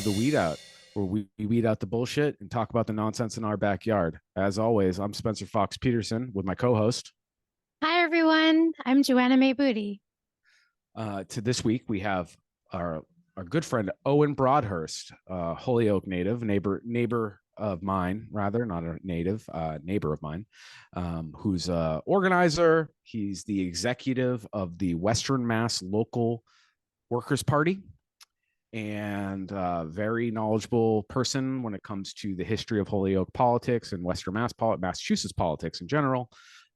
to the Weed Out, where we weed out the bullshit and talk about the nonsense in our backyard. As always, I'm Spencer Fox Peterson with my co-host. Hi, everyone. I'm Joanna May Booty. To this week, we have our good friend Owen Broadhurst, Holyoke native, neighbor of mine, rather not a native, neighbor of mine, who's a organizer. He's the executive of the Western Mass Local Workers Party, and a very knowledgeable person when it comes to the history of Holyoke politics and Western Massachusetts politics in general.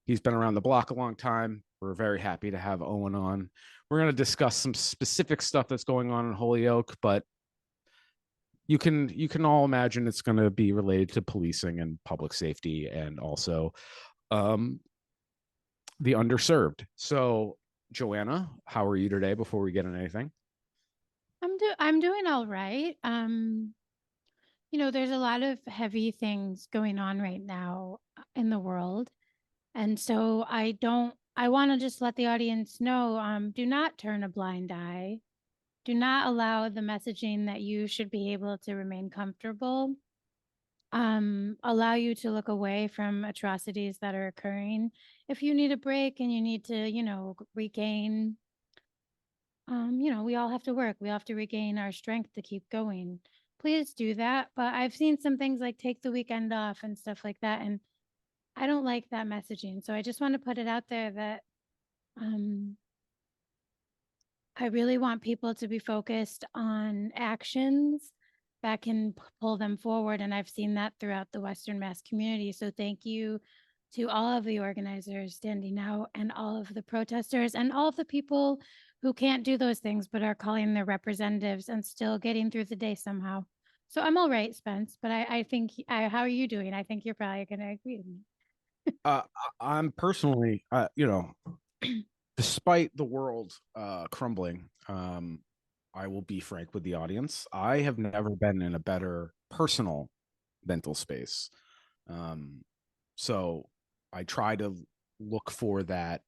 He's been around the block a long time. We're very happy to have Owen on. We're going to discuss some specific stuff that's going on in Holyoke, but you can all imagine it's going to be related to policing and public safety, and also um, the underserved. So, Joanna, how are you today? Before we get into anything, I'm doing all right. There's a lot of heavy things going on right now in the world. And so I want to just let the audience know, do not turn a blind eye. Do not allow the messaging that you should be able to remain comfortable, allow you to look away from atrocities that are occurring. If you need a break and you need to, regain, we all have to work. We have to regain our strength to keep going. Please do that. But I've seen some things like take the weekend off and stuff like that. And I don't like that messaging. So I just want to put it out there that I really want people to be focused on actions that can pull them forward. And I've seen that throughout the Western Mass community. So thank you to all of the organizers standing out, and all of the protesters, and all of the people who can't do those things but are calling their representatives and still getting through the day somehow. So I'm all right, Spence, but I think, how are you doing? I think you're probably going to agree with me. uh, I'm personally, despite the world crumbling, I will be frank with the audience. I have never been in a better personal mental space. So I try to look for that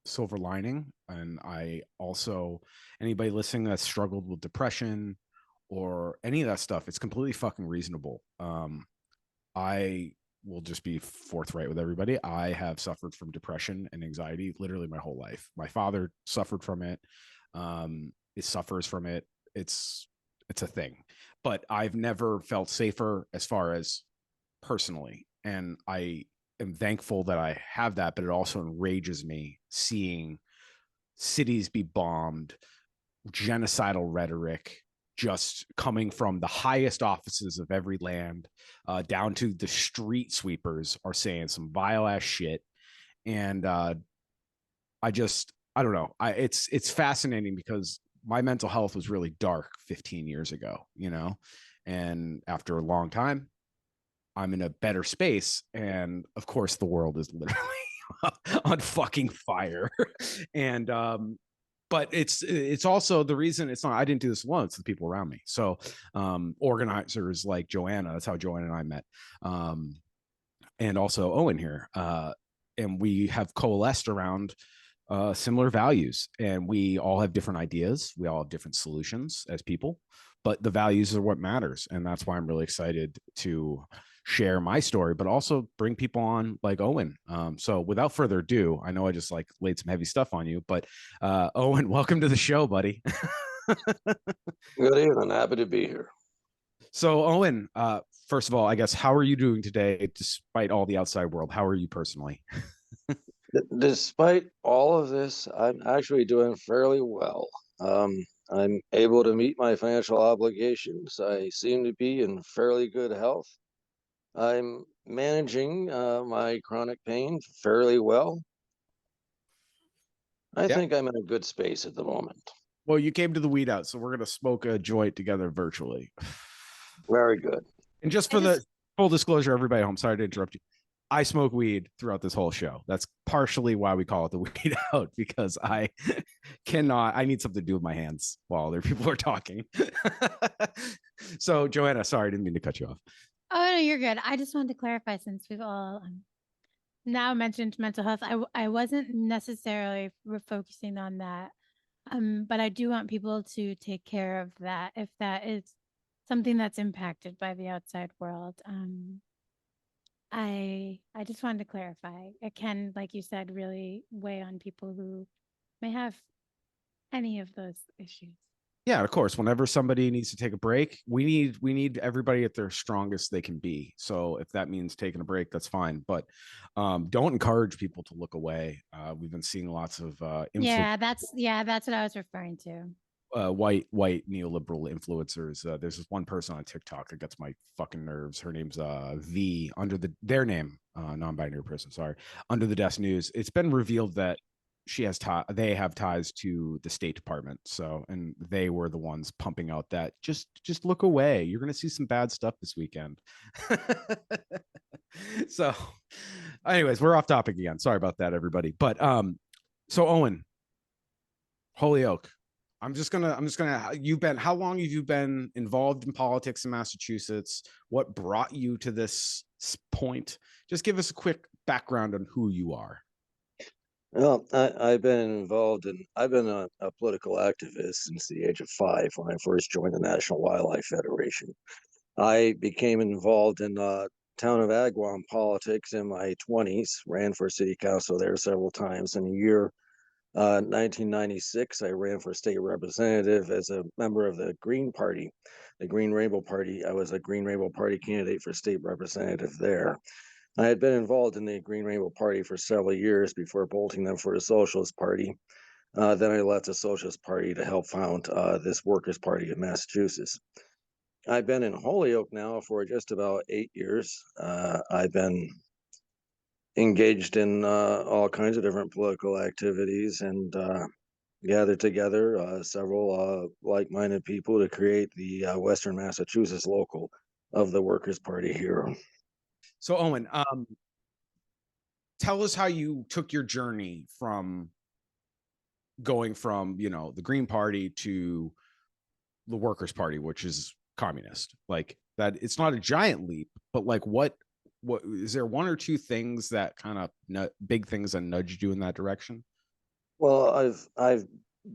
silver lining. And I also, anybody listening that struggled with depression or any of that stuff, it's completely fucking reasonable. I will just be forthright with everybody. I have suffered from depression and anxiety literally my whole life. My father suffered from it. It suffers from it. It's a thing, but I've never felt safer as far as personally. And I am thankful that I have that, but it also enrages me seeing cities be bombed, genocidal rhetoric just coming from the highest offices of every land, down to the street sweepers are saying some vile ass shit. And I don't know. It's fascinating because my mental health was really dark 15 years ago, and after a long time, I'm in a better space. And of course, the world is literally on fucking fire. And but it's also the reason it's not, I didn't do this alone, it's the people around me. So organizers like Joanna, that's how Joanna and I met, and also Owen here, and we have coalesced around similar values, and we all have different ideas, we all have different solutions as people, but the values are what matters. And that's why I'm really excited to share my story, but also bring people on like Owen. So without further ado, I know I just like laid some heavy stuff on you, but Owen, welcome to the show, buddy. Good evening. Happy to be here. So Owen, first of all, I guess, how are you doing today despite all the outside world? How are you personally? Despite all of this, I'm actually doing fairly well. I'm able to meet my financial obligations. I seem to be in fairly good health. I'm managing my chronic pain fairly well. I Yeah. think I'm in a good space at the moment. Well, you came to the Weed Out, so we're going to smoke a joint together virtually. Very good. And just for the full disclosure, everybody home, sorry to interrupt you. I smoke weed throughout this whole show. That's partially why we call it the Weed Out, because I need something to do with my hands while other people are talking. So, Joanna, sorry, I didn't mean to cut you off. Oh, no, you're good. I just wanted to clarify, since we've all now mentioned mental health. I wasn't necessarily focusing on that. But I do want people to take care of that if that is something that's impacted by the outside world. I just wanted to clarify. It can, like you said, really weigh on people who may have any of those issues. Yeah, of course. Whenever somebody needs to take a break, we need everybody at their strongest they can be. So if that means taking a break, that's fine. But don't encourage people to look away. We've been seeing lots of Yeah, that's what I was referring to. white neoliberal influencers. There's this one person on TikTok that gets my fucking nerves. Her name's V under their name, non-binary person. Sorry, under the desk news. It's been revealed that they have ties to the State Department. So, and they were the ones pumping out that just look away. You're gonna see some bad stuff this weekend. So, anyways, we're off topic again. Sorry about that, everybody. But so Owen, Holyoke. How long have you been involved in politics in Massachusetts? What brought you to this point? Just give us a quick background on who you are. Well, I've been a political activist since the age of 5 when I first joined the National Wildlife Federation. I became involved in town of Agawam politics in my 20s, ran for city council there several times. In the year 1996, I ran for state representative as a member of the Green Party, the Green Rainbow Party. I was a Green Rainbow Party candidate for state representative there. I had been involved in the Green Rainbow Party for several years before bolting them for the Socialist Party. Then I left the Socialist Party to help found this Workers' Party of Massachusetts. I've been in Holyoke now for just about 8 years. I've been engaged in all kinds of different political activities and gathered together several like-minded people to create the Western Massachusetts local of the Workers' Party here. So Owen, tell us how you took your journey from going from, the Green Party to the Workers' Party, which is communist. Like that, it's not a giant leap, but like what is there one or two things that kind of big things that nudged you in that direction? Well, I've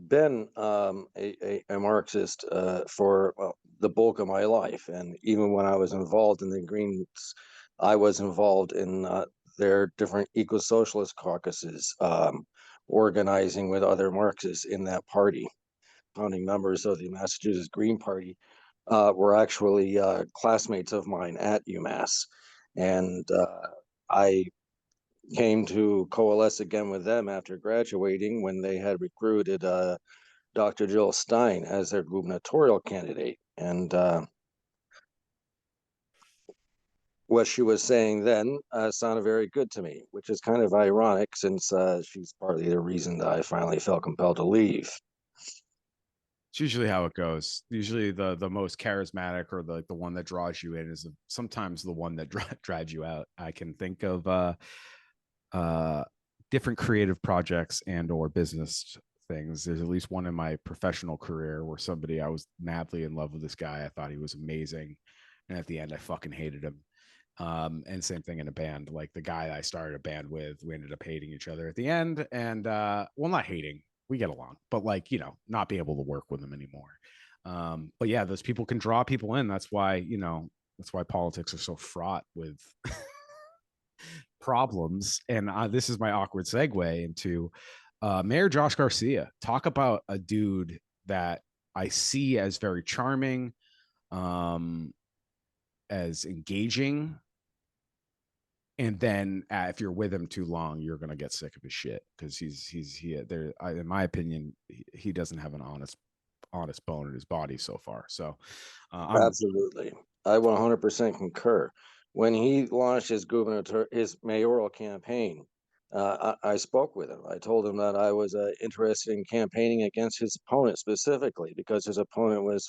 been a Marxist for the bulk of my life, and even when I was involved in the Greens, I was involved in their different eco-socialist caucuses, organizing with other Marxists in that party. Founding members of the Massachusetts Green Party were actually classmates of mine at UMass, and I came to coalesce again with them after graduating when they had recruited Dr. Jill Stein as their gubernatorial candidate. And what she was saying then sounded very good to me, which is kind of ironic since she's partly the reason that I finally felt compelled to leave. It's usually how it goes. Usually the most charismatic or the one that draws you in is sometimes the one that drives you out. I can think of different creative projects and or business things. There's at least one in my professional career where I was madly in love with this guy. I thought he was amazing, and at the end I fucking hated him. And same thing in a band. Like the guy I started a band with, we ended up hating each other at the end, and well, not hating, we get along, but like, not being able to work with them anymore. But yeah, those people can draw people in. That's why politics are so fraught with problems. And this is my awkward segue into Mayor Josh Garcia. Talk about a dude that I see as very charming, as engaging. And then if you're with him too long, you're going to get sick of his shit because in my opinion, he doesn't have an honest bone in his body so far. So Absolutely. I 100% concur. When he launched his mayoral campaign, I spoke with him. I told him that I was interested in campaigning against his opponent specifically because his opponent was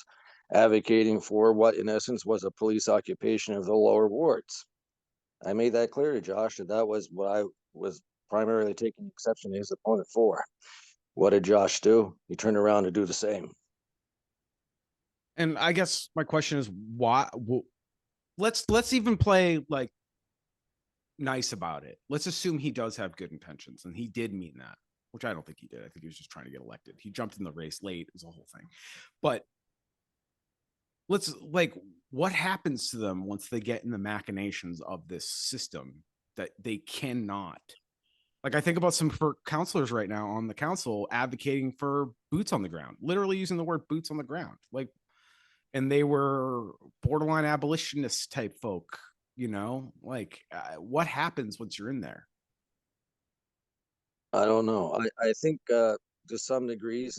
advocating for what, in essence, was a police occupation of the lower wards. I made that clear to Josh that was what I was primarily taking exception to his opponent for. What did Josh do? He turned around to do the same. And I guess my question is why? Let's even play like nice about it. Let's assume he does have good intentions, and he did mean that, which I don't think he did. I think he was just trying to get elected. He jumped in the race late. It was a whole thing. But let's like, what happens to them once they get in the machinations of this system that they cannot? Like, I think about some for counselors right now on the council advocating for boots on the ground, literally using the word boots on the ground. Like, and they were borderline abolitionist type folk, like, what happens once you're in there? I don't know. I think to some degrees,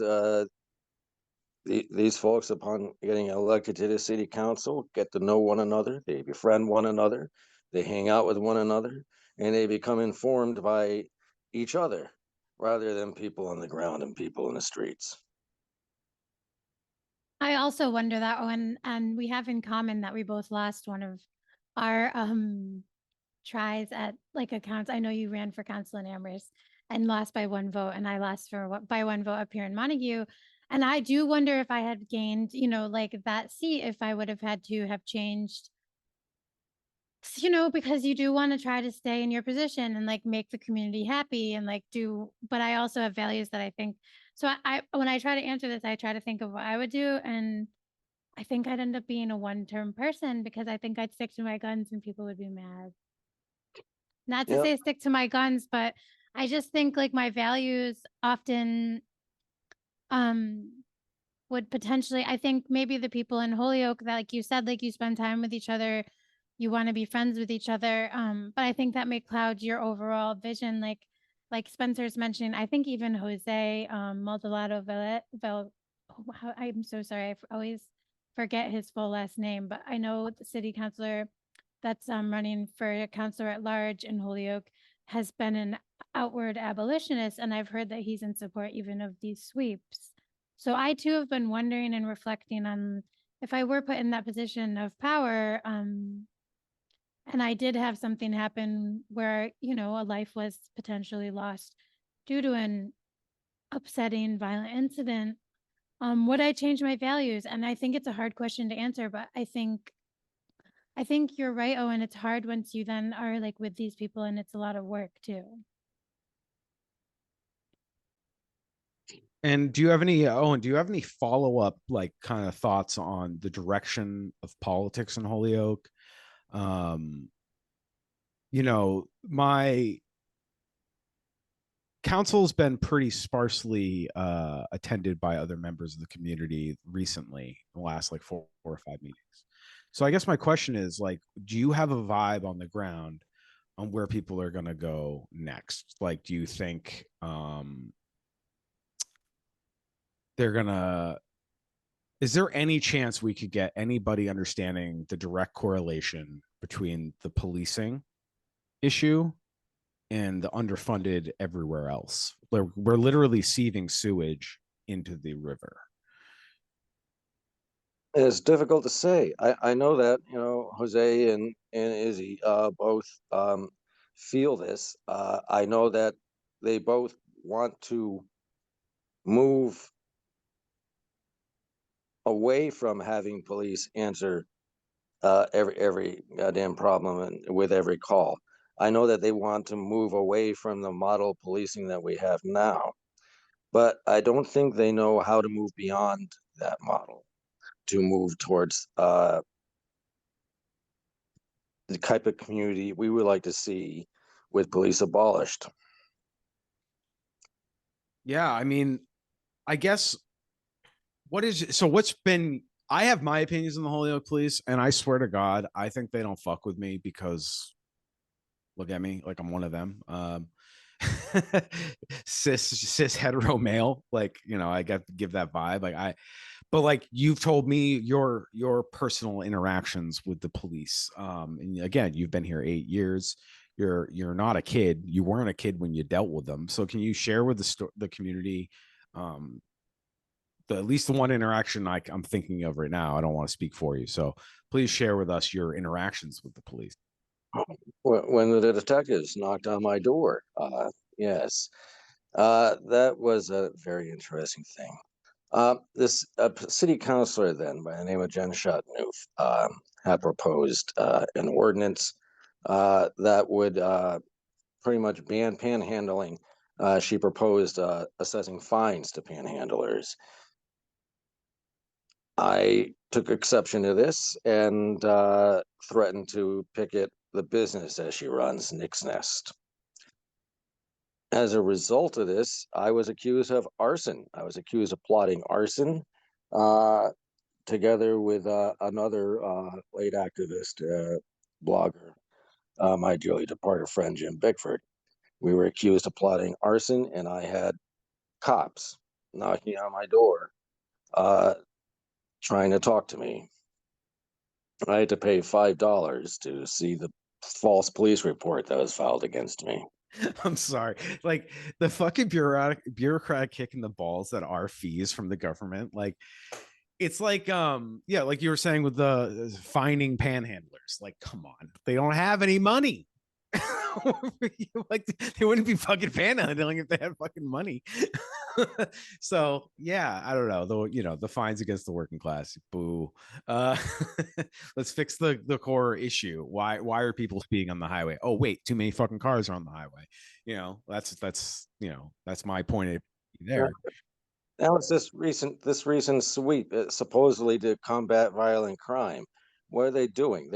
these folks, upon getting elected to the city council, get to know one another. They befriend one another. They hang out with one another, and they become informed by each other rather than people on the ground and people in the streets. I also wonder that when, and we have in common that we both lost one of our tries at like accounts. I know you ran for council in Amherst and lost by 1 vote, and I lost by 1 vote up here in Montague. And I do wonder if I had gained, like that seat, if I would have had to have changed, because you do want to try to stay in your position and like make the community happy and like do, but I also have values that I think, so I when I try to answer this, I try to think of what I would do. And I think I'd end up being a one-term person because I think I'd stick to my guns and people would be mad. Not to Yeah, say stick to my guns, but I just think like my values often um would potentially, I think maybe the people in Holyoke that, like you said, like you spend time with each other, you want to be friends with each other. But I think that may cloud your overall vision. Like Spencer's mentioning, I think even Jose Maldonado I'm so sorry, always forget his full last name, but I know the city councilor that's running for councilor at large in Holyoke has been an outward abolitionist, and I've heard that he's in support even of these sweeps. So I too have been wondering and reflecting on if I were put in that position of power, and I did have something happen where, a life was potentially lost due to an upsetting, violent incident, would I change my values? And I think it's a hard question to answer, but I think you're right, Owen. It's hard once you then are like with these people and it's a lot of work too. And do you have any, Owen, do you have any follow-up, like, kind of thoughts on the direction of politics in Holyoke? Um, my council's been pretty sparsely attended by other members of the community recently, in the last like 4 or 5 meetings. So I guess my question is, like, do you have a vibe on the ground on where people are going to go next? Like, do you think they're going to, is there any chance we could get anybody understanding the direct correlation between the policing issue and the underfunded everywhere else? We're literally sieving sewage into the river. it's difficult to say. I know that, Jose and Izzy both feel this. I know that they both want to move away from having police answer every goddamn problem and with every call. I know that they want to move away from the model policing that we have now, but I don't think they know how to move beyond that model to move towards the type of community we would like to see with police abolished. Yeah, I mean, I guess what's been, I have my opinions on the Holyoke police, and I swear to God, I think they don't fuck with me because look at me like I'm one of them. Cis hetero male, like, I got to give that vibe. But like, you've told me your personal interactions with the police. And again, you've been here 8 years. You're not a kid. You weren't a kid when you dealt with them. So can you share with the community, at least the one interaction I'm thinking of right now? I don't want to speak for you, so please share with us your interactions with the police. When the detectives knocked on my door, yes, that was a very interesting thing. This city councilor then, by the name of Jen Chateauneuf, had proposed an ordinance that would pretty much ban panhandling. She proposed assessing fines to panhandlers. I took exception to this and threatened to picket the business as she runs, Nick's Nest. As a result of this, I was accused of arson. I was accused of plotting arson together with another late activist blogger, my dearly departed friend, Jim Bickford. We were accused of plotting arson, and I had cops knocking on my door, trying to talk to me. I had to pay $5 to see the false police report that was filed against me. I'm sorry. Like the fucking bureaucratic kick in the balls that are fees from the government. Like it's like yeah, like you were saying with the finding panhandlers. Like, come on, they don't have any money. Like they wouldn't be fucking panhandling if they had fucking money. So yeah, I don't know. Though, you know, the fines against the working class. Boo. Uh let's fix the core issue. Why are people speeding on the highway? Oh, wait, too many fucking cars are on the highway. You know, that's you know, that's my point of view there. Now it's this recent sweep, supposedly to combat violent crime. What are they doing?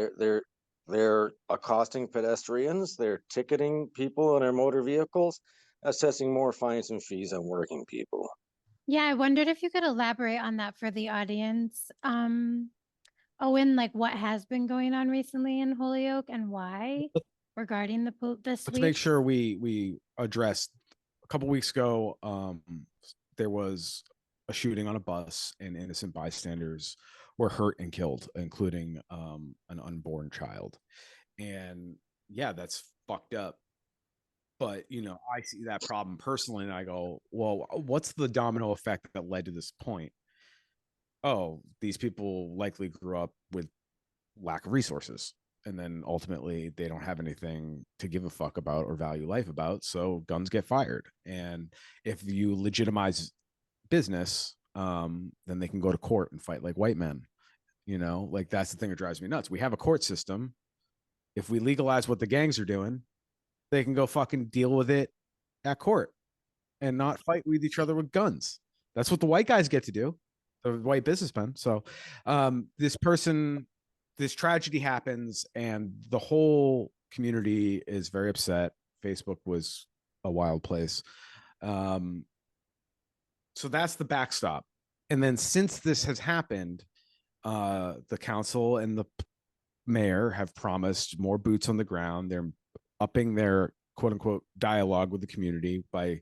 They're accosting pedestrians. They're ticketing people in their motor vehicles, assessing more fines and fees on working people. Yeah, I wondered if you could elaborate on that for the audience. Owen, like what has been going on recently in Holyoke and why regarding the Let's make sweep? sure we address a couple weeks ago. There was a shooting on a bus, and innocent bystanders were hurt and killed, including an unborn child. And yeah, that's fucked up. But you know, I see that problem personally, and I go, well, what's the domino effect that led to this point? Oh, these people likely grew up with lack of resources, and then ultimately they don't have anything to give a fuck about or value life about, so guns get fired. And if you legitimize business, then they can go to court and fight like white men. You know, like that's the thing that drives me nuts. We have a court system. If we legalize what the gangs are doing, they can go fucking deal with it at court and not fight with each other with guns. That's what the white guys get to do, the white businessmen. So this tragedy happens, and the whole community is very upset. Facebook was a wild place. So that's the backstop. And then since this has happened, the council and the mayor have promised more boots on the ground. They're upping their quote unquote dialogue with the community by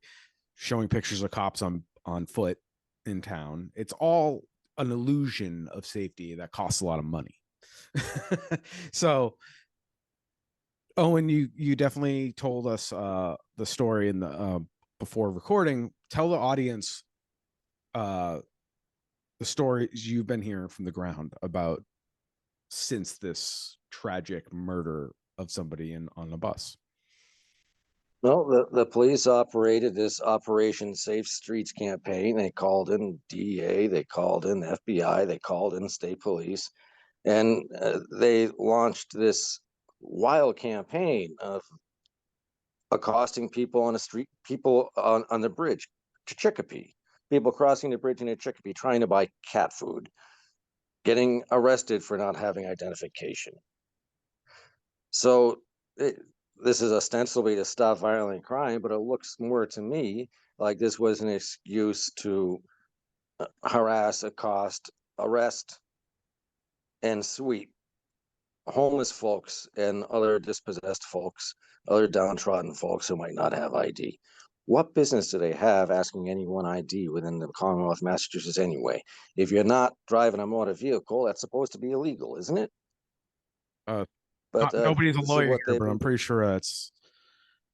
showing pictures of cops on foot in town. It's all an illusion of safety that costs a lot of money. So Owen, you definitely told us the story in the before recording. Tell the audience the stories you've been hearing from the ground about since this tragic murder of somebody on a bus. Well, the police operated this Operation Safe Streets campaign. They called in DEA, they called in FBI, they called in state police, and they launched this wild campaign of accosting people on the street, people on the bridge to Chicopee, people crossing the bridge into Chicopee trying to buy cat food, getting arrested for not having identification. So this is ostensibly to stop violent crime, but it looks more to me like this was an excuse to harass, accost, arrest, and sweep homeless folks and other dispossessed folks, other downtrodden folks who might not have ID. What business do they have asking anyone ID within the Commonwealth of Massachusetts anyway? If you're not driving a motor vehicle, that's supposed to be illegal, isn't it? But Nobody's a this is lawyer what here, they've but been I'm pretty sure that's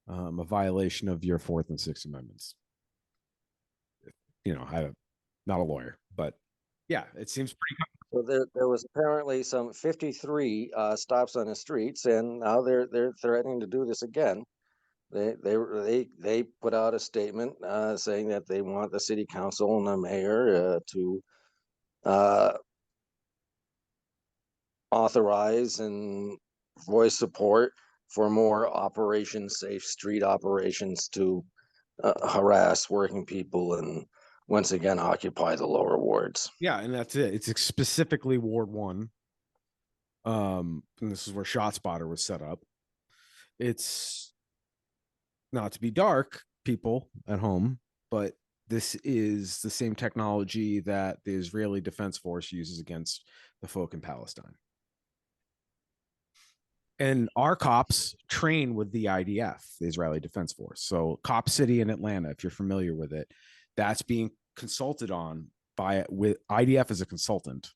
a violation of your Fourth and Sixth Amendments. You know, I'm not a lawyer, but yeah, it seems pretty. So there was apparently some 53 stops on the streets, and now they're threatening to do this again. They put out a statement saying that they want the city council and the mayor to authorize and voice support for more Operation Safe Street operations to harass working people and once again occupy the lower wards. Yeah, and that's it. It's specifically Ward 1. And this is where ShotSpotter was set up. It's not to be dark, people at home, but this is the same technology that the Israeli Defense Force uses against the folk in Palestine. And our cops train with the IDF, the Israeli Defense Force. So Cop City in Atlanta, if you're familiar with it, that's being consulted on with IDF as a consultant.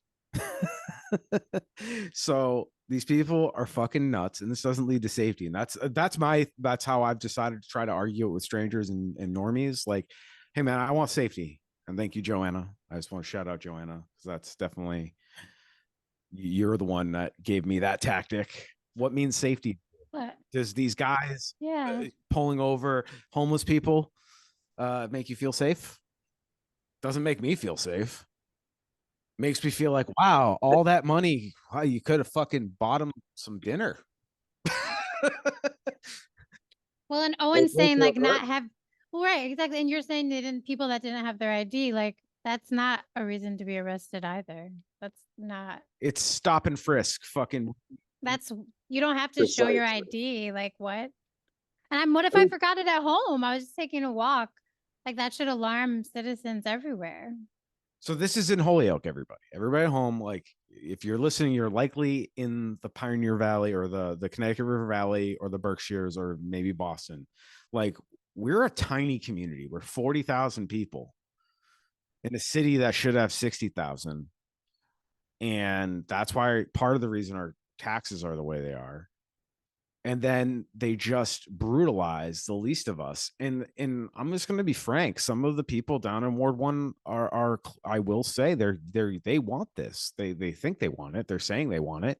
So these people are fucking nuts, and this doesn't lead to safety. And that's how I've decided to try to argue it with strangers and normies. Like, hey man, I want safety. And thank you, Joanna. I just want to shout out Joanna, because that's definitely, you're the one that gave me that tactic. What means safety? What? Does these guys pulling over homeless people make you feel safe? Doesn't make me feel safe. Makes me feel like, wow, all that money, wow, you could have fucking bought them some dinner. Well, and Owen's saying like not have, well, right, exactly. And you're saying they didn't, people that didn't have their ID, like that's not a reason to be arrested either. That's not. It's stop and frisk. Fucking. That's, you don't have to show your ID. Like what? And what if I forgot it at home? I was just taking a walk. Like that should alarm citizens everywhere. So this is in Holyoke, everybody. Everybody at home, like if you're listening, you're likely in the Pioneer Valley or the Connecticut River Valley or the Berkshires or maybe Boston. Like we're a tiny community. We're 40,000 people in a city that should have 60,000. And that's why part of the reason our taxes are the way they are. And then they just brutalize the least of us. And I'm just going to be frank. Some of the people down in Ward 1 are I will say they want this. They think they want it. They're saying they want it.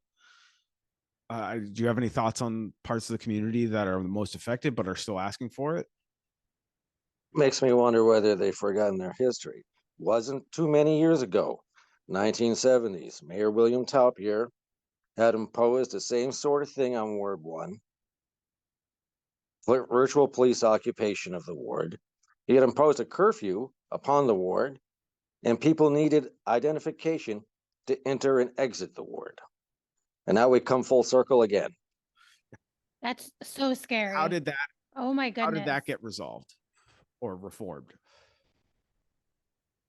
Do you have any thoughts on parts of the community that are the most affected but are still asking for it? Makes me wonder whether they've forgotten their history. Wasn't too many years ago, 1970s, Mayor William Taupier had imposed the same sort of thing on Ward 1. Virtual police occupation of the ward. He had imposed a curfew upon the ward, and people needed identification to enter and exit the ward. And now we come full circle again. That's so scary. How did that? Oh my goodness. How did that get resolved or reformed?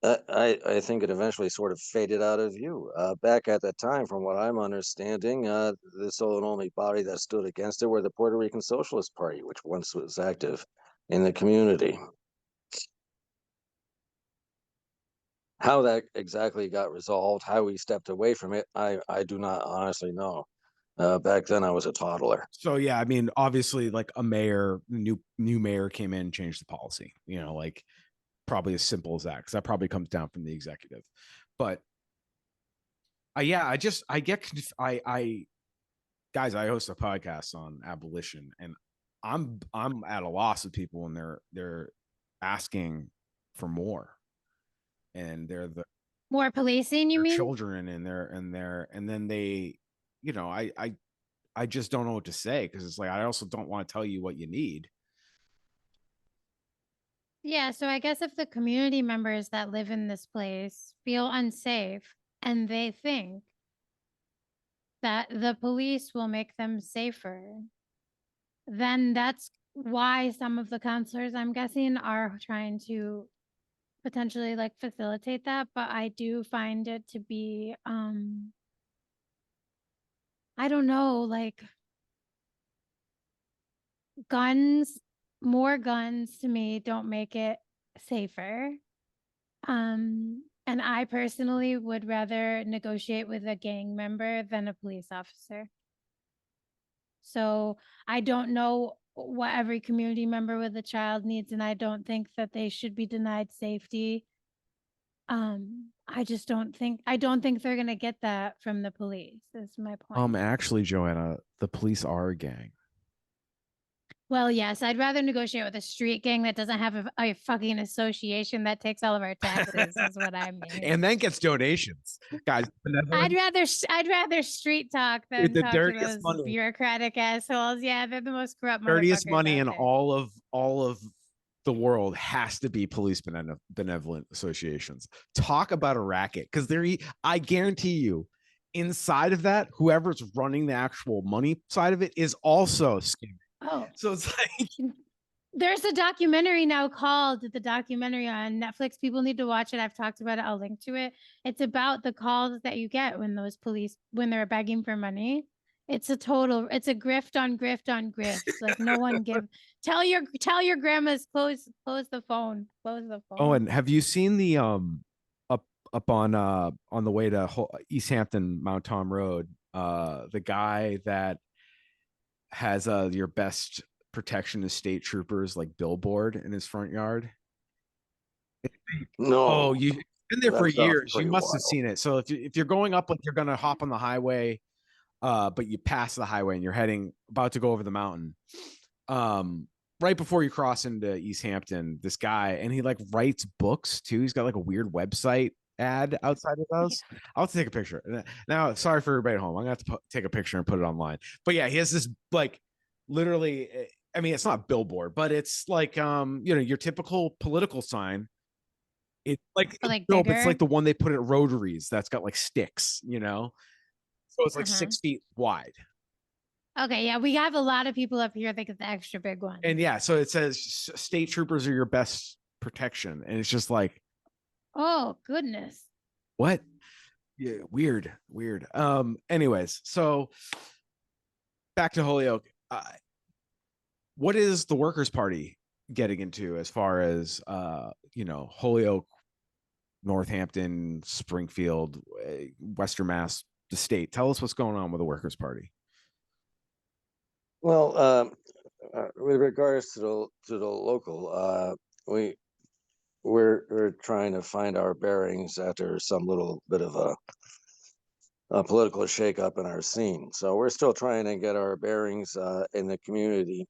I think it eventually sort of faded out of view. Back at that time, from what I'm understanding, the sole and only body that stood against it were the Puerto Rican Socialist Party, which once was active in the community. How that exactly got resolved, how we stepped away from it, I do not honestly know. Back then, I was a toddler. So yeah, I mean, obviously, like a mayor, new mayor came in and changed the policy. You know, like. Probably as simple as that, because that probably comes down from the executive. But yeah, I guys, I host a podcast on abolition, and I'm at a loss with people when they're asking for more, and they're the more policing, you mean? Children and then they, you know, I just don't know what to say, because it's like I also don't want to tell you what you need. Yeah, so I guess if the community members that live in this place feel unsafe and they think that the police will make them safer, then that's why some of the counselors, I'm guessing, are trying to potentially like facilitate that. But I do find it to be, I don't know, like more guns to me don't make it safer. And I personally would rather negotiate with a gang member than a police officer. So I don't know what every community member with a child needs, and I don't think that they should be denied safety. I don't think they're gonna get that from the police, is my point. Actually, Joanna, the police are a gang. Well, yes, I'd rather negotiate with a street gang that doesn't have a fucking association that takes all of our taxes, is what I mean. And then gets donations, guys. I'd rather street talk than talk to those bureaucratic assholes. Yeah, they're the most corrupt. Dirtiest money in all of the world has to be police benevolent associations. Talk about a racket, because I guarantee you, inside of that, whoever's running the actual money side of it is also scamming. Oh, So it's like, there's a documentary now called The Documentary on Netflix. People need to watch it. I've talked about it. I'll link to it. It's about the calls that you get when those police, when they're begging for money. It's a grift on grift on grift. Like no one tell your grandmas close the phone. Close the phone. oh, and have you seen the up on the way to East Hampton, Mount Tom Road, the guy that has your best protection is state troopers like billboard in his front yard? No. Oh, you've been there for That sounds years. You pretty must have wild. seen it. So if you're going up, like you're gonna hop on the highway, but you pass the highway and you're about to go over the mountain. Right before you cross into East Hampton, this guy, and he like writes books too. He's got like a weird website ad outside of those. Yeah. I'll have to take a picture. Now, sorry for everybody at home. I'm gonna have to take a picture and put it online. But yeah, he has this like literally. I mean, it's not billboard, but it's like your typical political sign. It's like no, but it's like the one they put at Rotaries that's got like sticks, So it's like 6 feet wide. Okay, yeah, we have a lot of people up here that get the extra big one. And yeah, so it says state troopers are your best protection. And it's just like, oh goodness. What? Yeah, weird. Anyways, so back to Holyoke. What is the Workers' Party getting into as far as Holyoke, Northampton, Springfield, Western Mass, the state? Tell us what's going on with the Workers' Party. Well, with regards to the local, we're trying to find our bearings after some little bit of a political shakeup in our scene. So we're still trying to get our bearings in the community.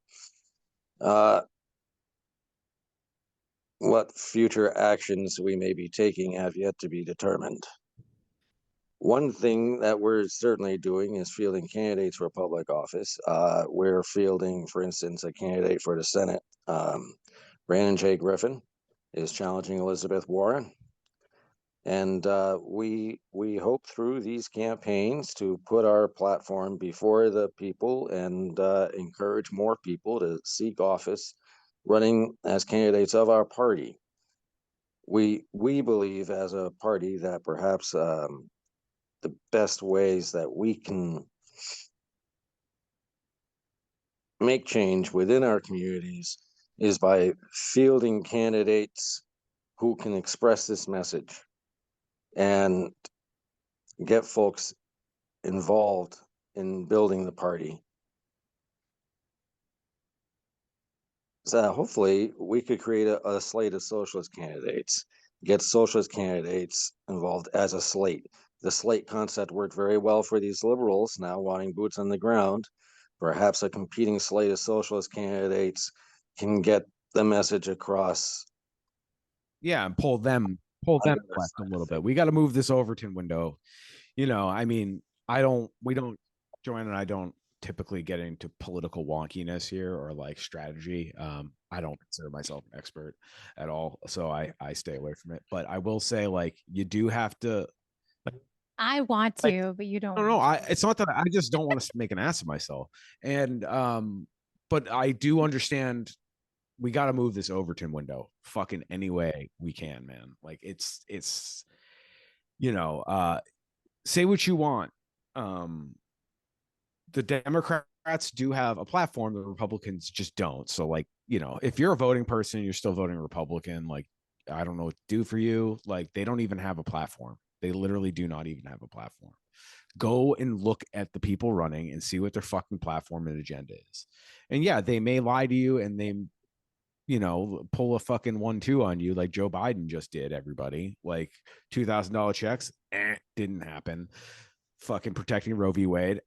What future actions we may be taking have yet to be determined. One thing that we're certainly doing is fielding candidates for public office. We're fielding, for instance, a candidate for the Senate. Brandon J. Griffin is challenging Elizabeth Warren. And we hope through these campaigns to put our platform before the people and encourage more people to seek office running as candidates of our party. We believe as a party that perhaps the best ways that we can make change within our communities is by fielding candidates who can express this message and get folks involved in building the party. So hopefully we could create a slate of socialist candidates, get socialist candidates involved as a slate. The slate concept worked very well for these liberals now wanting boots on the ground. Perhaps a competing slate of socialist candidates can get the message across. Yeah, and pull them left a little bit. We got to move this Overton window. I mean, Joanna and I don't typically get into political wonkiness here or like strategy. I don't consider myself an expert at all, so I stay away from it. But I will say, like, you do have to. I want to, but you don't. No, it's not that I just don't want to make an ass of myself. And but I do understand we got to move this Overton window fucking any way we can, man. Like it's say what you want. The Democrats do have a platform, the Republicans just don't. So like, if you're a voting person, you're still voting Republican, like I don't know what to do for you. Like they don't even have a platform. They literally do not even have a platform. Go and look at the people running and see what their fucking platform and agenda is. And yeah, they may lie to you and they, pull a fucking 1-2 on you like Joe Biden just did, everybody. Like $2,000 checks, didn't happen. Fucking protecting Roe v. Wade,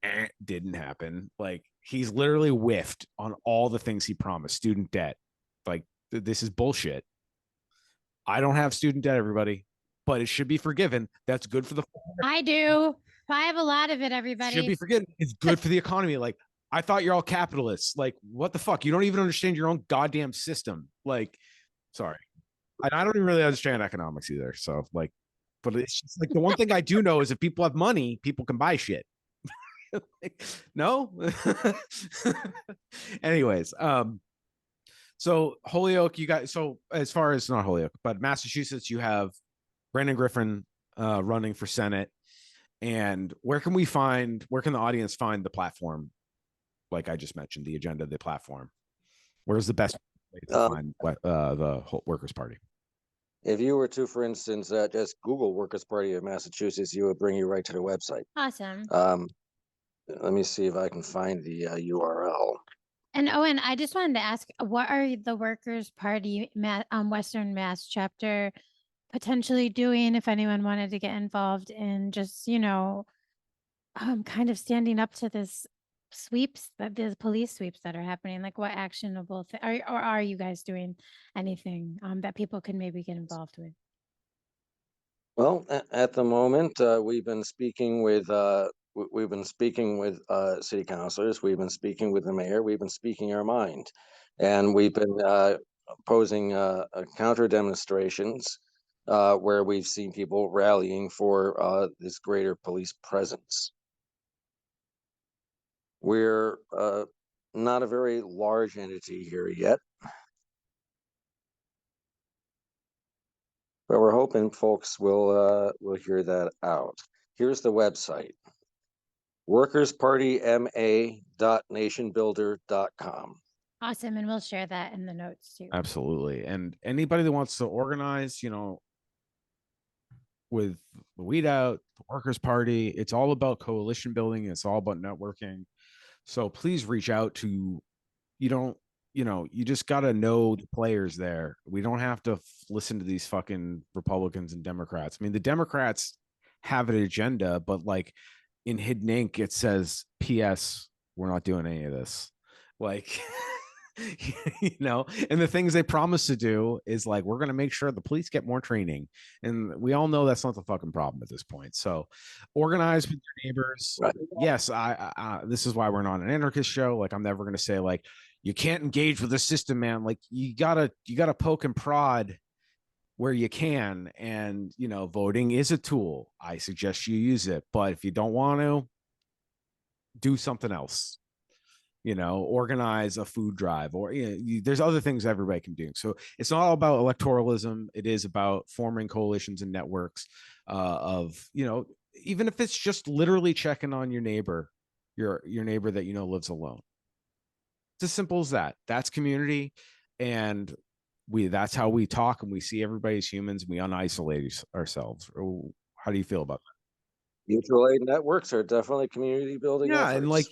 didn't happen. Like he's literally whiffed on all the things he promised. Student debt. Like this is bullshit. I don't have student debt, everybody, but it should be forgiven. That's good for the. I do. I have a lot of it, everybody. Should be forgiven. It's good for the economy. Like I thought you're all capitalists. Like what the fuck? You don't even understand your own goddamn system. Like Sorry. And I don't even really understand economics either. So like, but it's just like the one thing I do know is if people have money, people can buy shit. Like, no. Anyways, so Holyoke, you got so as far as not Holyoke, but Massachusetts, you have Brandon Griffin running for Senate. And where can the audience find the platform? Like I just mentioned, the agenda of the platform. Where's the best way to find the Workers' Party? If you were to, for instance, just Google Workers' Party of Massachusetts, you would bring you right to the website. Awesome. Let me see if I can find the URL. And Owen, I just wanted to ask, what are the Workers' Party Western Mass chapter potentially doing if anyone wanted to get involved in just, kind of standing up to this the police sweeps that are happening? Like what actionable are you guys doing anything that people can maybe get involved with? Well, at the moment, we've been speaking with city councilors. We've been speaking with the mayor. We've been speaking our mind, and we've been posing counter demonstrations where we've seen people rallying for this greater police presence. We're not a very large entity here yet, but we're hoping folks will hear that out. Here's the website: workerspartyma.nationbuilder.com. Awesome. And we'll share that in the notes too. Absolutely. And anybody that wants to organize, with the weedout, the Workers' Party, it's all about coalition building. It's all about networking. So please reach out to, you just got to know the players there. We don't have to listen to these fucking Republicans and Democrats. I mean, the Democrats have an agenda, but like in hidden ink, it says, P.S. We're not doing any of this. Like, and the things they promise to do is like, we're going to make sure the police get more training. And we all know that's not the fucking problem at this point. So organize with your neighbors. Right. Yes, this is why we're not an anarchist show. Like, I'm never going to say like, you can't engage with the system, man. Like you gotta poke and prod where you can. And, voting is a tool. I suggest you use it, but if you don't want to, do something else. Organize a food drive, or there's other things everybody can do. So it's not all about electoralism. It is about forming coalitions and networks of, even if it's just literally checking on your neighbor, your neighbor that lives alone. It's as simple as that. That's community, and that's how we talk, and we see everybody as humans, and we unisolate ourselves. How do you feel about that? Mutual aid networks are definitely community building efforts. And like,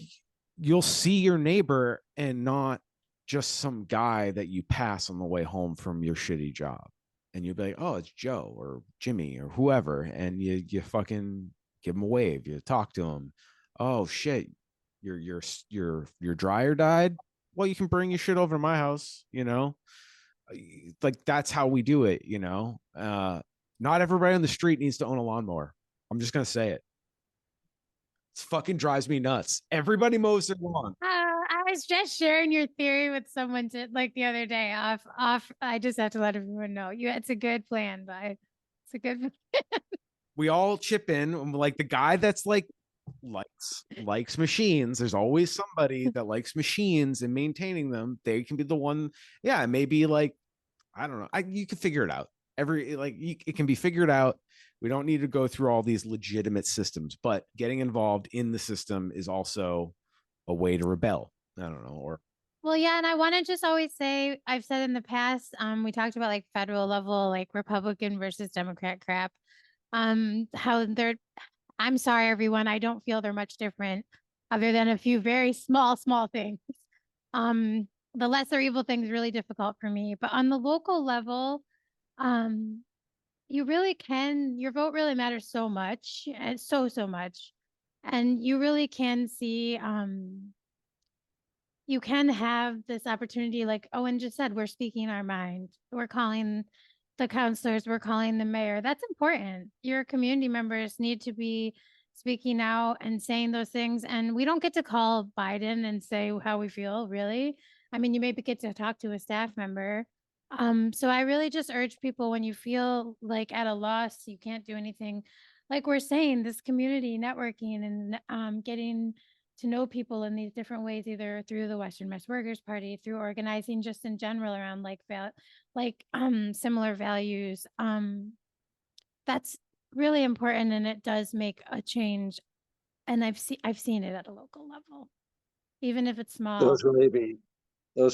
you'll see your neighbor and not just some guy that you pass on the way home from your shitty job. And you'll be like, oh, it's Joe or Jimmy or whoever. And you fucking give him a wave. You talk to him. Oh shit, your dryer died. Well, you can bring your shit over to my house, like that's how we do it. Not everybody on the street needs to own a lawnmower. I'm just going to say it. It fucking drives me nuts. Everybody mows their lawn. I was just sharing your theory with someone like the other day off. I just have to let everyone know it's a good plan, but it's a good plan. We all chip in. Like the guy that's like likes machines. There's always somebody that likes machines and maintaining them. They can be the one. Yeah, maybe like, I don't know. You can figure it out. It can be figured out. We don't need to go through all these legitimate systems, but getting involved in the system is also a way to rebel. I don't know. Well, yeah, and I want to just always say, I've said in the past, we talked about like federal level, like Republican versus Democrat crap. How I'm sorry, everyone. I don't feel they're much different other than a few very small things. The lesser evil thing is really difficult for me, but on the local level, you really can, your vote really matters so much, and so much. And you really can see, you can have this opportunity, like Owen just said, we're speaking our mind. We're calling the counselors, we're calling the mayor. That's important. Your community members need to be speaking out and saying those things. And we don't get to call Biden and say how we feel, really. I mean, you maybe get to talk to a staff member, So I really just urge people, when you feel like at a loss, you can't do anything, like we're saying, this community networking and getting to know people in these different ways, either through the Western Mass Workers Party, through organizing just in general around similar values. That's really important, and it does make a change. And I've seen it at a local level, even if it's small. Those who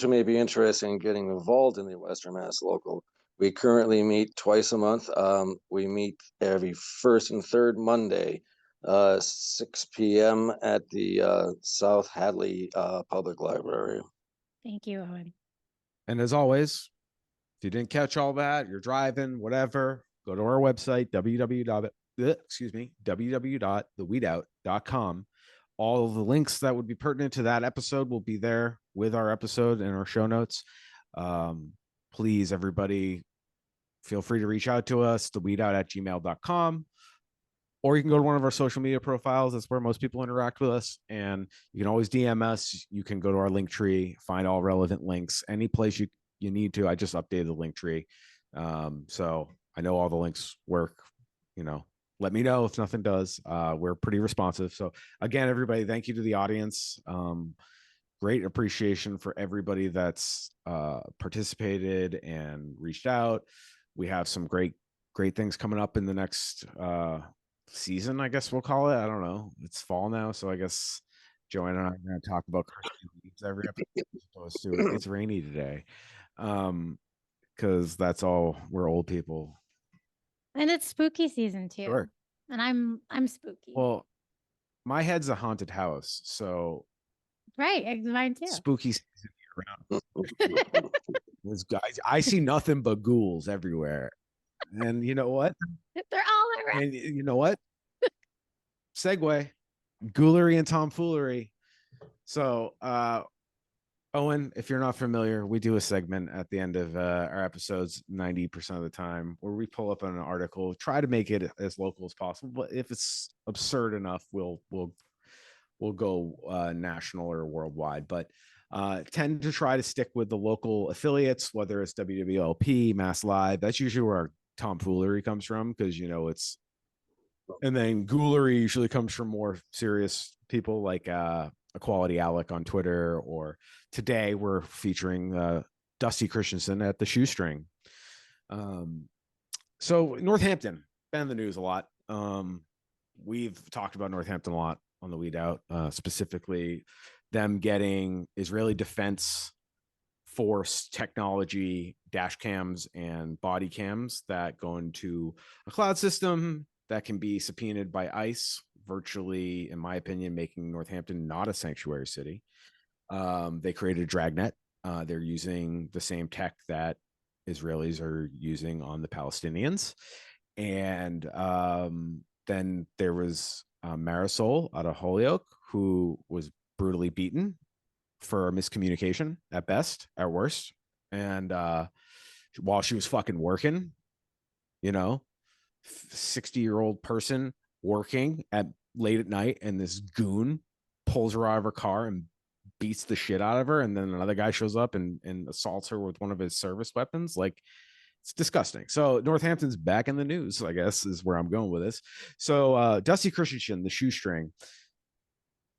may be interested in getting involved in the Western Mass Local, we currently meet twice a month. We meet every first and third Monday, 6 p.m. at the South Hadley Public Library. Thank you, Owen. And as always, if you didn't catch all that, you're driving, whatever, go to our website, www.theweedout.com. All of the links that would be pertinent to that episode will be there with our episode and our show notes. Please, everybody, feel free to reach out to us, theweedout@gmail.com, or you can go to one of our social media profiles. That's where most people interact with us. And you can always DM us. You can go to our link tree, find all relevant links, any place you need to. I just updated the link tree. So I know all the links work, let me know if nothing does. We're pretty responsive. So again, everybody, thank you to the audience. Great appreciation for everybody that's participated and reached out. We have some great things coming up in the next season, I guess we'll call it. I don't know. It's fall now, so I guess Joanna and I are going to talk about Christian leaves every episode as opposed to it's rainy today. Because that's all, we're old people. And it's spooky season too. Sure. And I'm spooky. Well, my head's a haunted house, so right, mine too. Spooky season year round. Those guys, I see nothing but ghouls everywhere. And you know what? They're all around. And you know what? Segue, ghoulery and tomfoolery. So, Owen, if you're not familiar, we do a segment at the end of our episodes 90% of the time where we pull up an article, try to make it as local as possible. But if it's absurd enough, we'll go national or worldwide. But tend to try to stick with the local affiliates, whether it's WWLP, Mass Live. That's usually where our tomfoolery comes from, because it's. And then ghoulery usually comes from more serious people like Equality Alec on Twitter, or today we're featuring Dusty Christensen at the Shoestring. So Northampton, been in the news a lot. We've talked about Northampton a lot on the Weed Out, specifically them getting Israeli Defense Force technology dash cams and body cams that go into a cloud system that can be subpoenaed by ICE, virtually, in my opinion, making Northampton not a sanctuary city. They created a dragnet. They're using the same tech that Israelis are using on the Palestinians. And then there was Marisol out of Holyoke, who was brutally beaten for miscommunication at best, at worst. And while she was fucking working, 60-year-old person working at late at night, and this goon pulls her out of her car and beats the shit out of her, and then another guy shows up and assaults her with one of his service weapons. Like, it's disgusting. So Northampton's back in the news, I guess, is where I'm going with this. So Dusty Christensen, the Shoestring,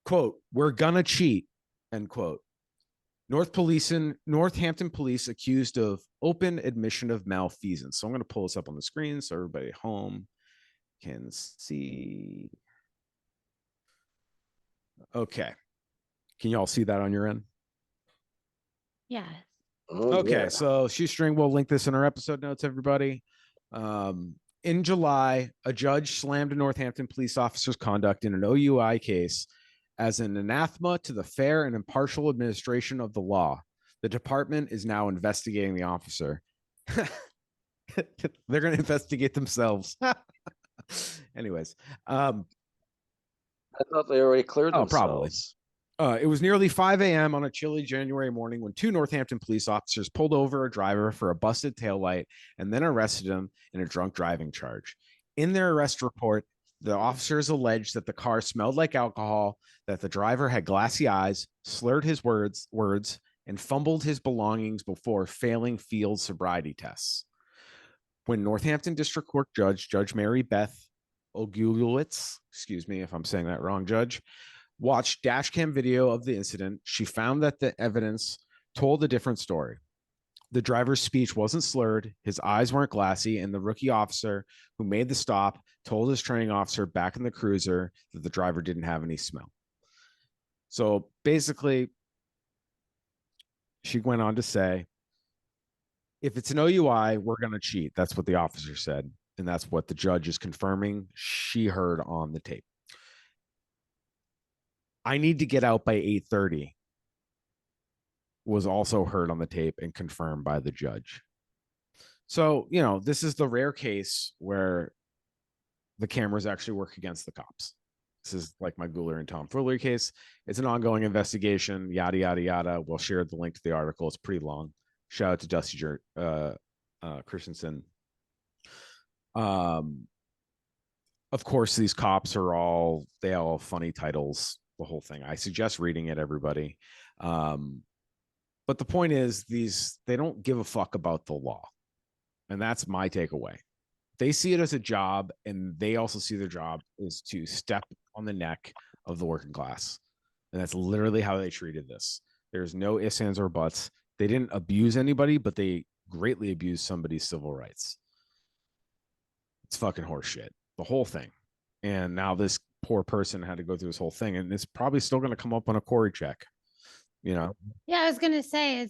quote, "We're gonna cheat," end quote. Northampton police accused of open admission of malfeasance. So I'm going to pull this up on the screen so everybody at home can see. Okay. Can you all see that on your end? Yes. Okay, Yeah. so Shoestring, we'll link this in our episode notes, everybody. In July, a judge slammed a Northampton police officer's conduct in an OUI case as an anathema to the fair and impartial administration of the law. The department is now investigating the officer. They're going to investigate themselves. Anyways. I thought they already cleared themselves. Probably. It was nearly 5 a.m. on a chilly January morning when two Northampton police officers pulled over a driver for a busted taillight and then arrested him in a drunk driving charge. In their arrest report, the officers alleged that the car smelled like alcohol, that the driver had glassy eyes, slurred his words, and fumbled his belongings before failing field sobriety tests. When Northampton District Court Judge Mary Beth Ogulewicz, excuse me if I'm saying that wrong, Judge, watched dashcam video of the incident, she found that the evidence told a different story. The driver's speech wasn't slurred, his eyes weren't glassy, and the rookie officer who made the stop told his training officer back in the cruiser that the driver didn't have any smell. So basically, she went on to say, if it's an OUI, we're going to cheat. That's what the officer said. And that's what the judge is confirming she heard on the tape. I need to get out by 8:30 was also heard on the tape and confirmed by the judge. So, you know, this is the rare case where the cameras actually work against the cops. This is like my Guler and tomfoolery case. It's an ongoing investigation, yada, yada, yada. We'll share the link to the article. It's pretty long. Shout out to Dusty Christensen. Of course, these cops are all have funny titles, the whole thing. I suggest reading it, everybody. But the point is, they don't give a fuck about the law. And that's my takeaway. They see it as a job, and they also see their job is to step on the neck of the working class. And that's literally how they treated this. There's no ifs, ands, or buts. They didn't abuse anybody, but they greatly abused somebody's civil rights. It's fucking horseshit, the whole thing. And now this poor person had to go through this whole thing, and it's probably still going to come up on a Corey check. You know? Yeah, I was gonna say,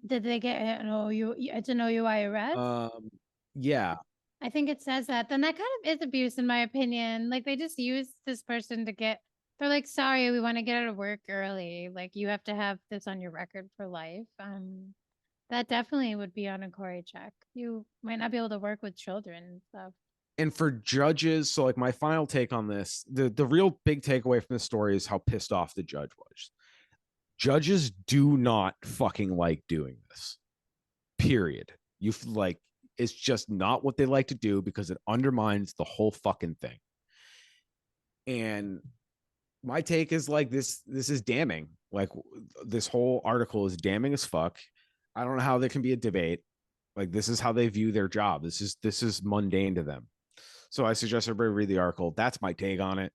did they get an OU? It's an OUI arrest. Yeah. I think it says that. Then that kind of is abuse, in my opinion. Like they just use this person to get. They're like, sorry, we want to get out of work early. Like you have to have this on your record for life. That definitely would be on a Corey check. You might not be able to work with children and stuff. And for judges, so like my final take on this, the real big takeaway from this story is how pissed off the judge was. Judges do not fucking like doing this. Period. You like, it's just not what they like to do because it undermines the whole fucking thing. And my take is like this is damning. Like this whole article is damning as fuck. I don't know how there can be a debate. Like this is how they view their job. This is mundane to them. So I suggest everybody read the article. That's my take on it.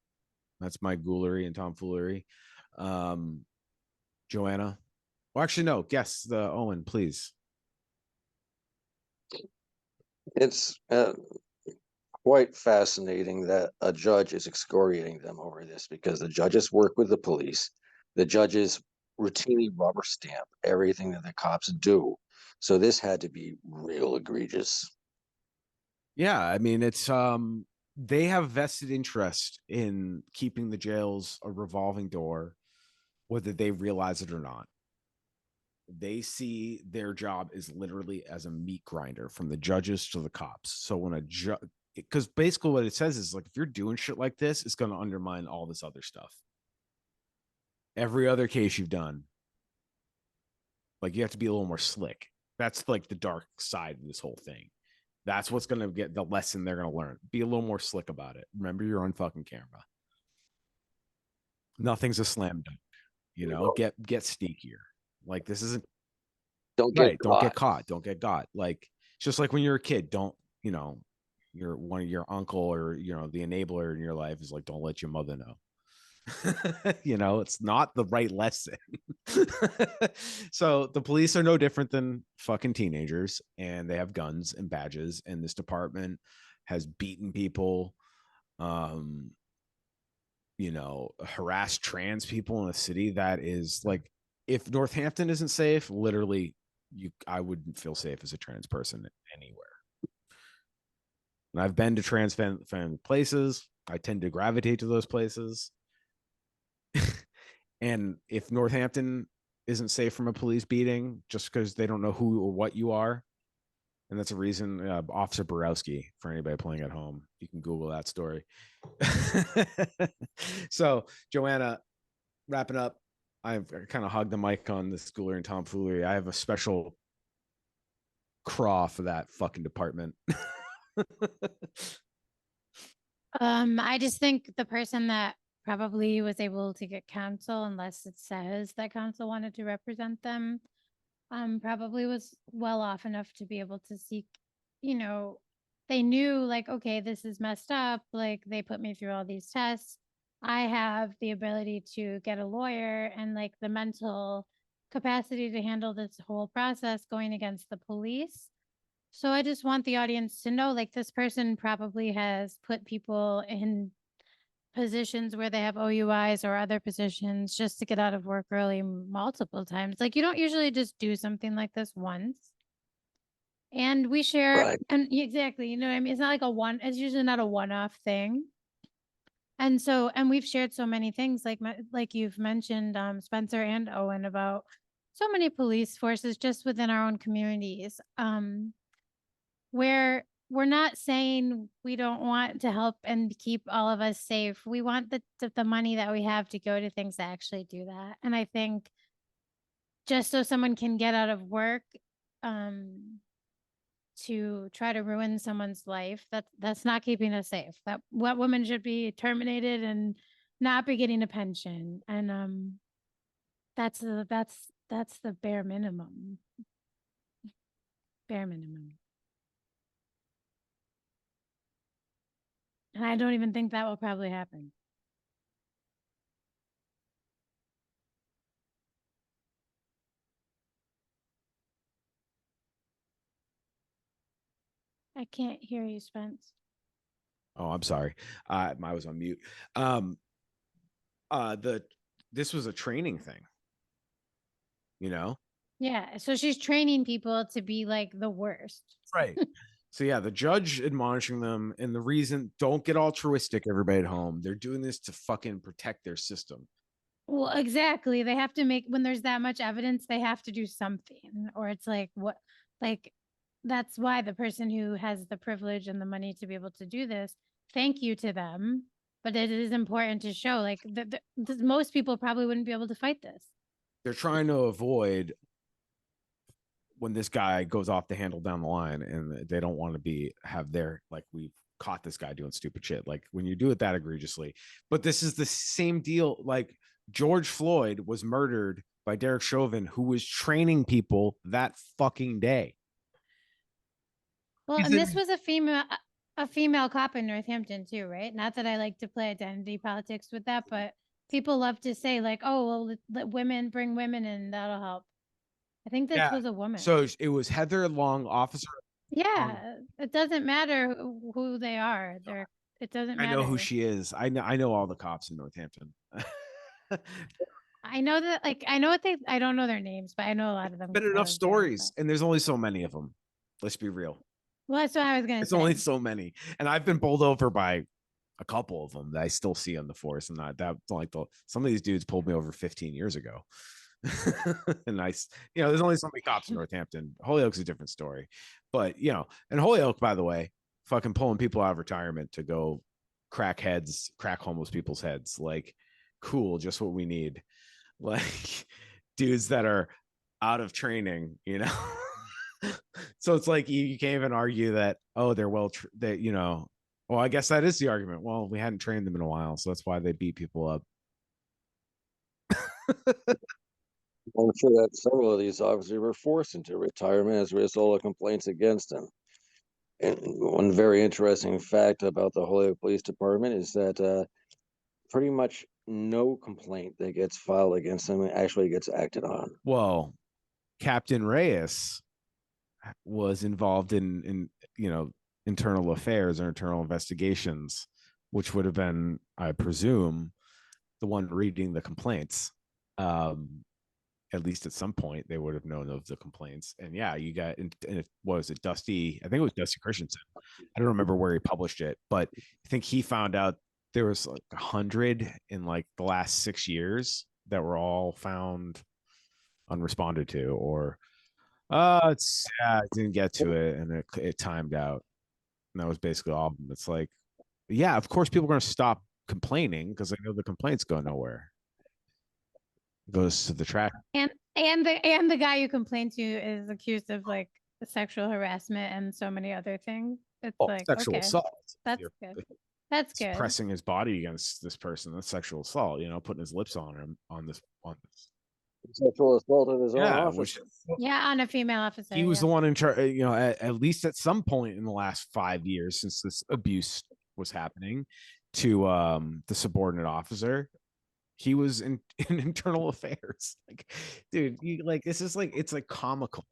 That's my ghoulery and tomfoolery. Joanna. Well, actually, no. Guess the Owen, please. It's quite fascinating that a judge is excoriating them over this because the judges work with the police. The judges routinely rubber stamp everything that the cops do. So this had to be real egregious. Yeah, I mean, it's they have vested interest in keeping the jails a revolving door, whether they realize it or not. They see their job is literally as a meat grinder from the judges to the cops. So when a judge, because basically what it says is like, if you're doing shit like this, it's going to undermine all this other stuff. Every other case you've done, like you have to be a little more slick. That's like the dark side of this whole thing. That's what's going to get the lesson they're going to learn. Be a little more slick about it. Remember, you're on fucking camera. Nothing's a slam dunk. You know, get sneakier. Like this isn't. Don't get caught. Don't get got. Like it's just like when you're a kid. Don't, you know, your uncle or, you know, the enabler in your life is like, don't let your mother know. You know, it's not the right lesson. So the police are no different than fucking teenagers, and they have guns and badges, and this department has beaten people, you know, harassed trans people in a city that is like, if Northampton isn't safe, literally I wouldn't feel safe as a trans person anywhere. And I've been to trans fan places. I tend to gravitate to those places. And if Northampton isn't safe from a police beating just because they don't know who or what you are, and that's a reason, Officer Borowski, for anybody playing at home, you can Google that story. So, Joanna, wrapping up, I've kind of hogged the mic on this schooler and tomfoolery. I have a special craw for that fucking department. I just think the person that probably was able to get counsel, unless it says that counsel wanted to represent them, probably was well off enough to be able to seek, you know, they knew like, okay, this is messed up. Like they put me through all these tests. I have the ability to get a lawyer and like the mental capacity to handle this whole process going against the police. So I just want the audience to know like this person probably has put people in positions where they have OUIs or other positions just to get out of work early multiple times. Like you don't usually just do something like this once. And we share, Right. and exactly, you know what I mean? It's not like it's usually not a one-off thing. And so, and we've shared so many things like you've mentioned, Spencer and Owen, about so many police forces just within our own communities. Where we're not saying we don't want to help and keep all of us safe. We want the money that we have to go to things that actually do that. And I think just so someone can get out of work, to try to ruin someone's life, that's not keeping us safe. That what women should be terminated and not be getting a pension. And that's the bare minimum. Bare minimum. And I don't even think that will probably happen. I can't hear you, Spence. Oh, I'm sorry. I was on mute. This was a training thing, you know? Yeah. So she's training people to be like the worst. Right. So yeah, the judge admonishing them, and the reason, don't get altruistic, everybody at home. They're doing this to fucking protect their system. Well, exactly. They have to make, when there's that much evidence, they have to do something. Or it's like, what, like, that's why the person who has the privilege and the money to be able to do this, thank you to them. But it is important to show, like, most people probably wouldn't be able to fight this. They're trying to avoid when this guy goes off the handle down the line, and they don't want to have their, like, we've caught this guy doing stupid shit. Like when you do it that egregiously. But this is the same deal. Like George Floyd was murdered by Derek Chauvin, who was training people that fucking day. Well, and this was a female cop in Northampton too, right? Not that I like to play identity politics with that, but people love to say like, "Oh, well, let women bring women in, that'll help." I think this was a woman. So it was Heather Long, officer. Yeah, it doesn't matter who they are. It doesn't matter. I know who she is. I know all the cops in Northampton. I know that, like, I don't know their names, but I know a lot of them. Been enough stories, and there's only so many of them. Let's be real. Well, that's what I was gonna say. It's only so many, and I've been bowled over by a couple of them that I still see on the force, and some of these dudes pulled me over 15 years ago. And there's only so many cops in Northampton. Holyoke's a different story, but and Holyoke, by the way, fucking pulling people out of retirement to go crack homeless people's heads. Like, cool, just what we need. Like dudes that are out of training, So it's like you can't even argue that, oh, they're well well, I guess that is the argument. Well, we hadn't trained them in a while, so that's why they beat people up. I'm sure that several of these officers were forced into retirement as a result of complaints against them. And one very interesting fact about the Holyoke Police Department is that pretty much no complaint that gets filed against them actually gets acted on. Well, Captain Reyes was involved in internal affairs or internal investigations, which would have been, I presume, the one reading the complaints. At least at some point they would have known of the complaints. And yeah, you got, and what was it, Dusty? I think it was Dusty Christensen. I don't remember where he published it, but I think he found out there was like 100 in like the last 6 years that were all found unresponded to, or I didn't get to it, and it timed out. And that was basically all of them. It's like, yeah, of course people are going to stop complaining because they know the complaints go nowhere. It goes to the track. And the guy you complained to is accused of like sexual harassment and so many other things. It's like sexual assault. That's good. That's good. Pressing his body against this person, that's sexual assault. Putting his lips on him on this. sexual assault of his own Yeah, officer. Yeah, on a female officer. he was Yeah. the one in charge, you know, at least at some point in the last 5 years since this abuse was happening to the subordinate officer. He was in internal affairs. Like, dude, you like this is like it's like comical.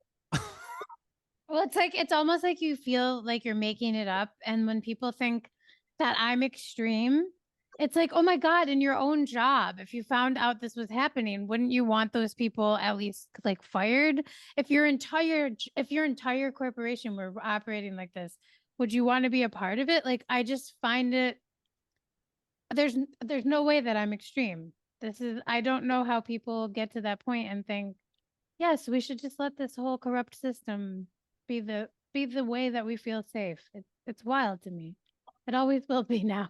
Well, it's like it's almost like you feel like you're making it up. And when people think that I'm extreme, it's like, oh my God, in your own job, if you found out this was happening, wouldn't you want those people at least like fired? If your entire corporation were operating like this, would you want to be a part of it? Like, I just find it there's no way that I'm extreme. I don't know how people get to that point and think, yes, we should just let this whole corrupt system be the way that we feel safe. It's wild to me. It always will be now.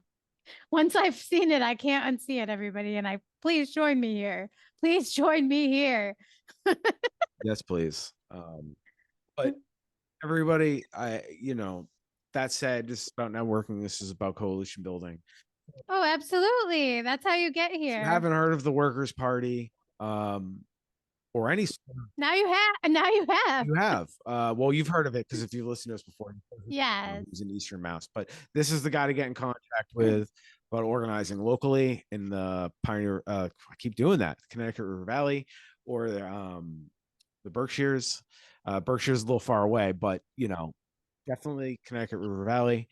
Once I've seen it, I can't unsee it, everybody. And please join me here. Please join me here. Yes, please. But everybody, that said, this is about networking. This is about coalition building. Oh, absolutely. That's how you get If here. you haven't heard of the Workers' Party, or any, now you have. you have. Well, you've heard of it because if you listened to us before, Yes. he's an Eastern Mouse. But this is the guy to get in contact with about organizing locally in the Pioneer. I keep doing that, Connecticut River Valley, or the Berkshires. Berkshire's a little far away, but definitely Connecticut River Valley.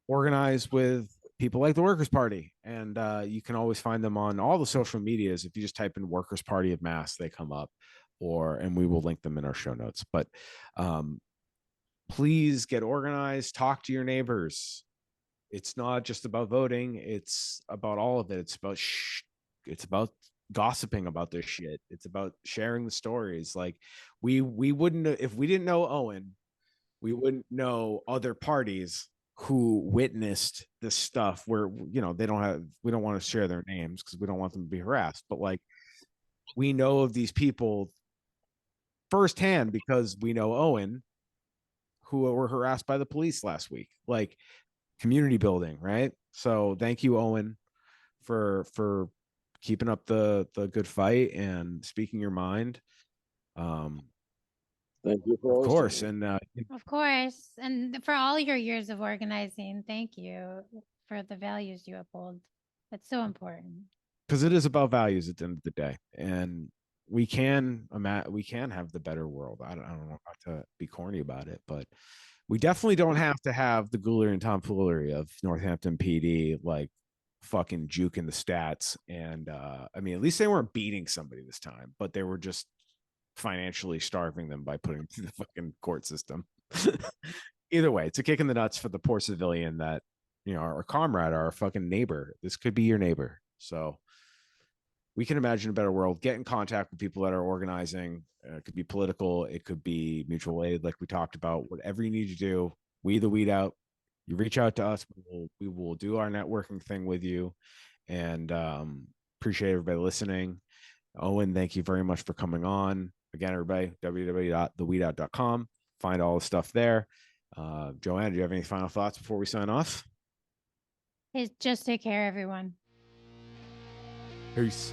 Organize with people like the Workers' Party, and you can always find them on all the social medias. If you just type in Workers' Party of Mass, they come up, and we will link them in our show notes. But please get organized, talk to your neighbors. It's not just about voting, it's about all of it. It's about gossiping about this shit. It's about sharing the stories. Like we wouldn't, if we didn't know Owen, we wouldn't know other parties who witnessed this stuff where we don't want to share their names because we don't want them to be harassed, but like we know of these people firsthand because we know Owen, who were harassed by the police last week. Like community building, right? So thank you, Owen, for keeping up the good fight and speaking your mind. Thank you for Of hosting course, me. and Of course. And for all your years of organizing, thank you for the values you uphold. It's so important. because it is about values at the end of the day, and we can have the better world. I don't know how to be corny about it, but we definitely don't have to have the Ghoulery and tomfoolery of Northampton PD, like fucking juking the stats. And I mean, at least they weren't beating somebody this time, but they were just financially starving them by putting them through the fucking court system. Either way, it's a kick in the nuts for the poor civilian that, our comrade, our fucking neighbor. This could be your neighbor. So we can imagine a better world. Get in contact with people that are organizing. It could be political. It could be mutual aid, like we talked about. Whatever you need to do, we the weed out. You reach out to us. We will do our networking thing with you. And appreciate everybody listening. Owen, thank you very much for coming on. Again, everybody, www.theweedout.com. Find all the stuff there. Joanna, do you have any final thoughts before we sign off? Hey, just take care, everyone. Peace.